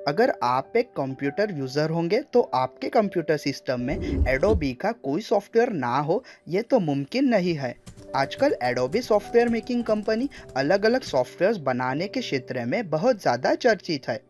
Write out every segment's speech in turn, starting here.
अगर आप एक कंप्यूटर यूज़र होंगे तो आपके कंप्यूटर सिस्टम में एडोबी का कोई सॉफ्टवेयर ना हो ये तो मुमकिन नहीं है। आजकल एडोबी सॉफ्टवेयर मेकिंग कंपनी अलग अलग सॉफ्टवेयर्स बनाने के क्षेत्र में बहुत ज़्यादा चर्चित है।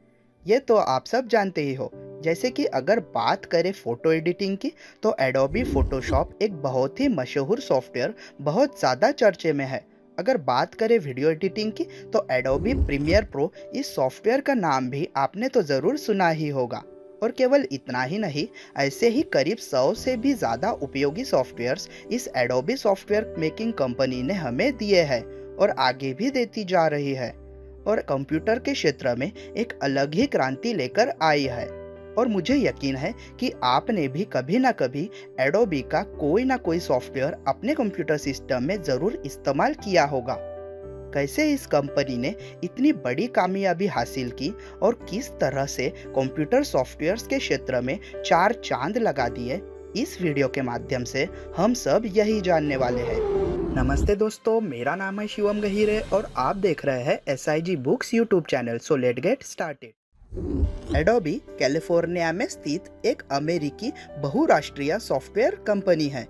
ये तो आप सब जानते ही हो। जैसे कि अगर बात करें फ़ोटो एडिटिंग की तो एडोबी फ़ोटोशॉप एक बहुत ही मशहूर सॉफ्टवेयर बहुत ज़्यादा चर्चे में है। अगर बात करें वीडियो एडिटिंग की तो एडोबी प्रीमियर प्रो इस सॉफ्टवेयर का नाम भी आपने तो ज़रूर सुना ही होगा। और केवल इतना ही नहीं, ऐसे ही करीब 100 से भी ज़्यादा उपयोगी सॉफ्टवेयर्स इस एडोबी सॉफ्टवेयर मेकिंग कंपनी ने हमें दिए हैं और आगे भी देती जा रही है और कंप्यूटर के क्षेत्र में एक अलग ही क्रांति लेकर आई है। और मुझे यकीन है कि आपने भी कभी ना कभी एडोबी का कोई ना कोई सॉफ्टवेयर अपने कंप्यूटर सिस्टम में ज़रूर इस्तेमाल किया होगा। कैसे इस कंपनी ने इतनी बड़ी कामयाबी हासिल की और किस तरह से कंप्यूटर सॉफ्टवेयर्स के क्षेत्र में 4 चांद लगा दिए, इस वीडियो के माध्यम से हम सब यही जानने वाले हैं। नमस्ते दोस्तों, मेरा नाम है शिवम गहीरे और आप देख रहे हैं SIG books YouTube channel. So let get started. Adobe California में स्थित एक अमेरिकी बहुराष्ट्रीय सॉफ्टवेयर कंपनी है।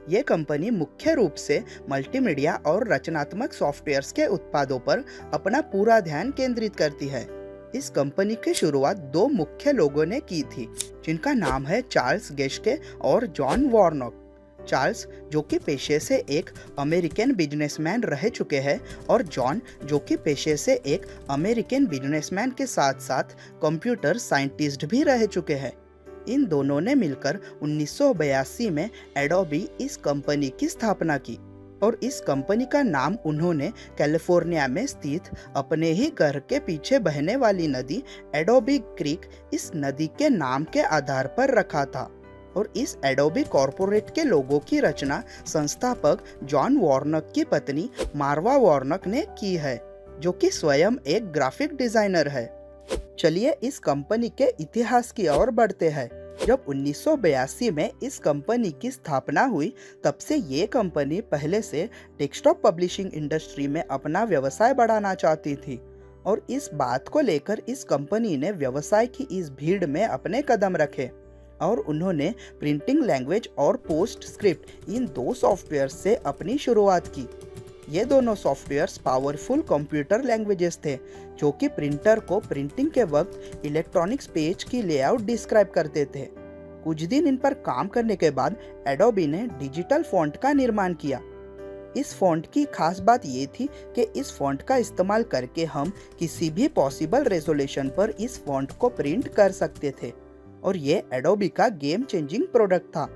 ये कंपनी मुख्य रूप से मल्टीमीडिया और रचनात्मक सॉफ्टवेयर्स के उत्पादों पर अपना पूरा ध्यान केंद्रित करती है। इस कंपनी की शुरुआत 2 मुख्य लोगों ने की थी, जिनका नाम है चार्ल्स गेस्टे और जॉन वॉर्नॉक। चार्ल्स, जो कि पेशे से एक अमेरिकन बिजनेसमैन रह चुके हैं, और जॉन, जो कि पेशे से एक अमेरिकन बिजनेसमैन के साथ साथ कंप्यूटर साइंटिस्ट भी रह चुके हैं। इन दोनों ने मिलकर 1982 में एडोबी इस कंपनी की स्थापना की और इस कंपनी का नाम उन्होंने कैलिफोर्निया में स्थित अपने ही घर के पीछे बहने वाली नदी एडोबी क्रीक, इस नदी के नाम के आधार पर रखा था। और इस एडोबी कॉरपोरेट के लोगों की रचना संस्थापक जॉन वॉर्नॉक की पत्नी मार्वा वॉर्नॉक ने की है, जो कि स्वयं एक ग्राफिक डिजाइनर है। चलिए इस कंपनी के इतिहास की ओर बढ़ते हैं। जब 1982 में इस कंपनी की स्थापना हुई, तब से ये कंपनी पहले से डेस्कटॉप पब्लिशिंग इंडस्ट्री में अपना व्यवसाय बढ़ाना चाहती थी और इस बात को लेकर इस कंपनी ने व्यवसाय की इस भीड़ में अपने कदम रखे और उन्होंने प्रिंटिंग लैंग्वेज और पोस्ट स्क्रिप्ट, इन 2 सॉफ्टवेयर से अपनी शुरुआत की। ये दोनों सॉफ्टवेयर्स पावरफुल कंप्यूटर लैंग्वेजेस थे, जो कि प्रिंटर को प्रिंटिंग के वक्त इलेक्ट्रॉनिक्स पेज की लेआउट डिस्क्राइब करते थे। कुछ दिन इन पर काम करने के बाद एडोबी ने डिजिटल फॉन्ट का निर्माण किया। इस फॉन्ट की खास बात ये थी कि इस फॉन्ट का इस्तेमाल करके हम किसी भी पॉसिबल रेजोल्यूशन पर इस फॉन्ट को प्रिंट कर सकते थे और ये एडोबी का गेम चेंजिंग प्रोडक्ट था।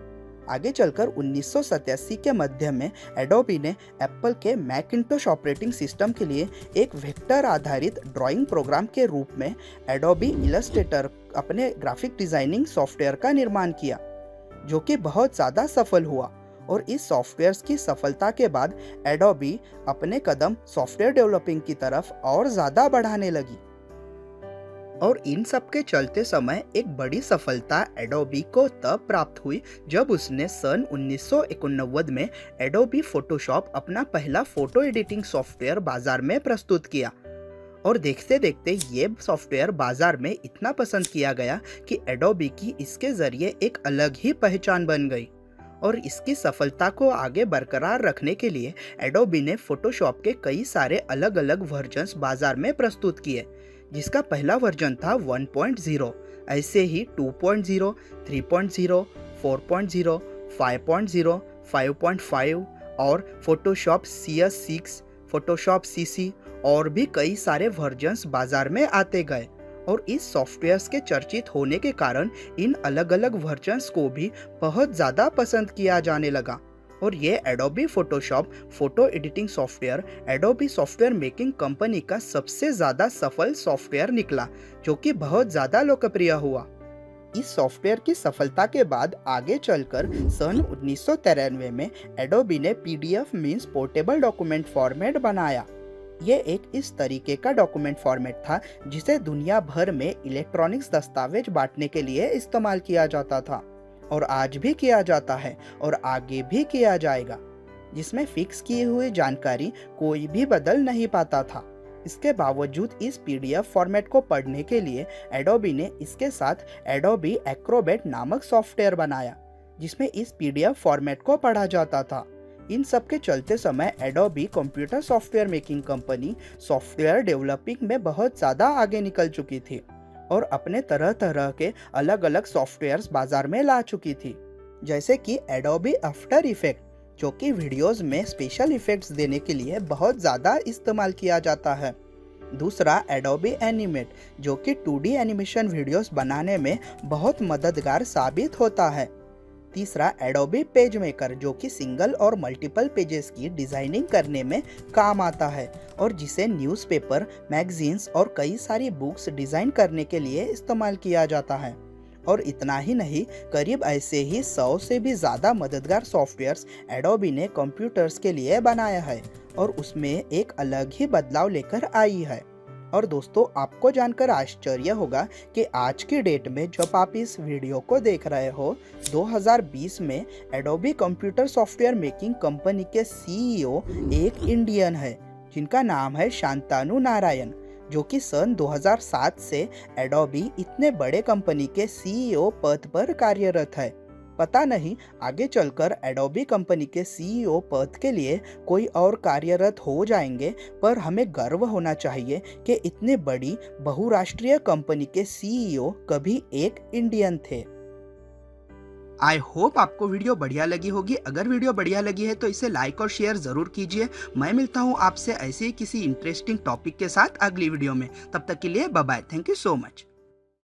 आगे चलकर 1987 के मध्य में एडोबी ने एप्पल के मैकिंटोश ऑपरेटिंग सिस्टम के लिए एक वेक्टर आधारित ड्राइंग प्रोग्राम के रूप में एडोबी इलस्ट्रेटर अपने ग्राफिक डिजाइनिंग सॉफ्टवेयर का निर्माण किया, जो कि बहुत ज़्यादा सफल हुआ। और इस सॉफ्टवेयर की सफलता के बाद एडोबी अपने कदम सॉफ्टवेयर डेवलपिंग की तरफ और ज़्यादा बढ़ाने लगी। और इन सब के चलते समय एक बड़ी सफलता एडोबी को तब प्राप्त हुई जब उसने सन 1989 में एडोबी फोटोशॉप अपना पहला फोटो एडिटिंग सॉफ्टवेयर बाजार में प्रस्तुत किया। और देखते देखते ये सॉफ्टवेयर बाजार में इतना पसंद किया गया कि एडोबी की इसके जरिए एक अलग ही पहचान बन गई। और इसकी सफलता को आगे बरकरार रखने के लिए एडोबी ने फोटोशॉप के कई सारे अलग अलग वर्जन्स बाजार में प्रस्तुत किए, जिसका पहला वर्जन था 1.0, ऐसे ही 2.0, 3.0, 4.0, 5.0, 5.5 और फोटोशॉप CS6, फोटोशॉप CC और भी कई सारे वर्जन्स बाजार में आते गए। और इस सॉफ्टवेयर्स के चर्चित होने के कारण इन अलग अलग वर्जन्स को भी बहुत ज़्यादा पसंद किया जाने लगा और ये Adobe Photoshop photo editing software Adobe software making company का सबसे ज़्यादा सफल सॉफ्टवेयर निकला, जो कि बहुत ज़्यादा लोकप्रिय हुआ। इस सॉफ्टवेयर की सफलता के बाद आगे चलकर सन 1993 में एडोबी ने PDF means portable document format बनाया। ये एक इस तरीके का डॉक्यूमेंट फॉर्मेट था जिसे दुनिया भर में इलेक्ट्रॉनिक्स दस्तावेज बांटने के लिए इस्तेमाल किया जाता था और आज भी किया जाता है और आगे भी किया जाएगा, जिसमें फिक्स की हुई जानकारी कोई भी बदल नहीं पाता था। इसके बावजूद इस पीडीएफ फॉर्मेट को पढ़ने के लिए एडोबी ने इसके साथ एडोबी एक्रोबैट नामक सॉफ्टवेयर बनाया, जिसमें इस पीडीएफ फॉर्मेट को पढ़ा जाता था। इन सब के चलते समय Adobe computer software making company software developing में बहुत ज़्यादा आगे निकल चुकी थी और अपने तरह तरह के अलग अलग सॉफ्टवेयर्स बाजार में ला चुकी थी, जैसे कि एडोबी आफ्टर इफेक्ट, जो कि वीडियोस में स्पेशल इफेक्ट्स देने के लिए बहुत ज़्यादा इस्तेमाल किया जाता है। दूसरा एडोबी एनिमेट, जो कि 2D एनिमेशन वीडियोस बनाने में बहुत मददगार साबित होता है। तीसरा एडोबी पेज मेकर, जो कि सिंगल और मल्टीपल पेजेस की डिज़ाइनिंग करने में काम आता है और जिसे न्यूज़पेपर, मैगजीन्स और कई सारी बुक्स डिज़ाइन करने के लिए इस्तेमाल किया जाता है। और इतना ही नहीं, करीब ऐसे ही 100 से भी ज़्यादा मददगार सॉफ्टवेयर्स एडोबी ने कंप्यूटर्स के लिए बनाया है और उसमें एक अलग ही बदलाव लेकर आई है। और दोस्तों, आपको जानकर आश्चर्य होगा कि आज की डेट में जब आप इस वीडियो को देख रहे हो, 2020 में Adobe computer software making company के सीईओ एक इंडियन है, जिनका नाम है शांतनु नारायण, जो कि सन 2007 से एडोबी इतने बड़े कंपनी के सीईओ पद पर कार्यरत है। पता नहीं आगे चलकर एडोबी कंपनी के सीईओ पद के लिए कोई और कार्यरत हो जाएंगे, पर हमें गर्व होना चाहिए कि इतने बड़ी बहुराष्ट्रीय कंपनी के सीईओ कभी एक इंडियन थे। आई होप आपको वीडियो बढ़िया लगी होगी। अगर वीडियो बढ़िया लगी है तो इसे लाइक और शेयर जरूर कीजिए। मैं मिलता हूँ आपसे ऐसे ही किसी इंटरेस्टिंग टॉपिक के साथ अगली वीडियो में। तब तक के लिए bye bye. Thank you so much.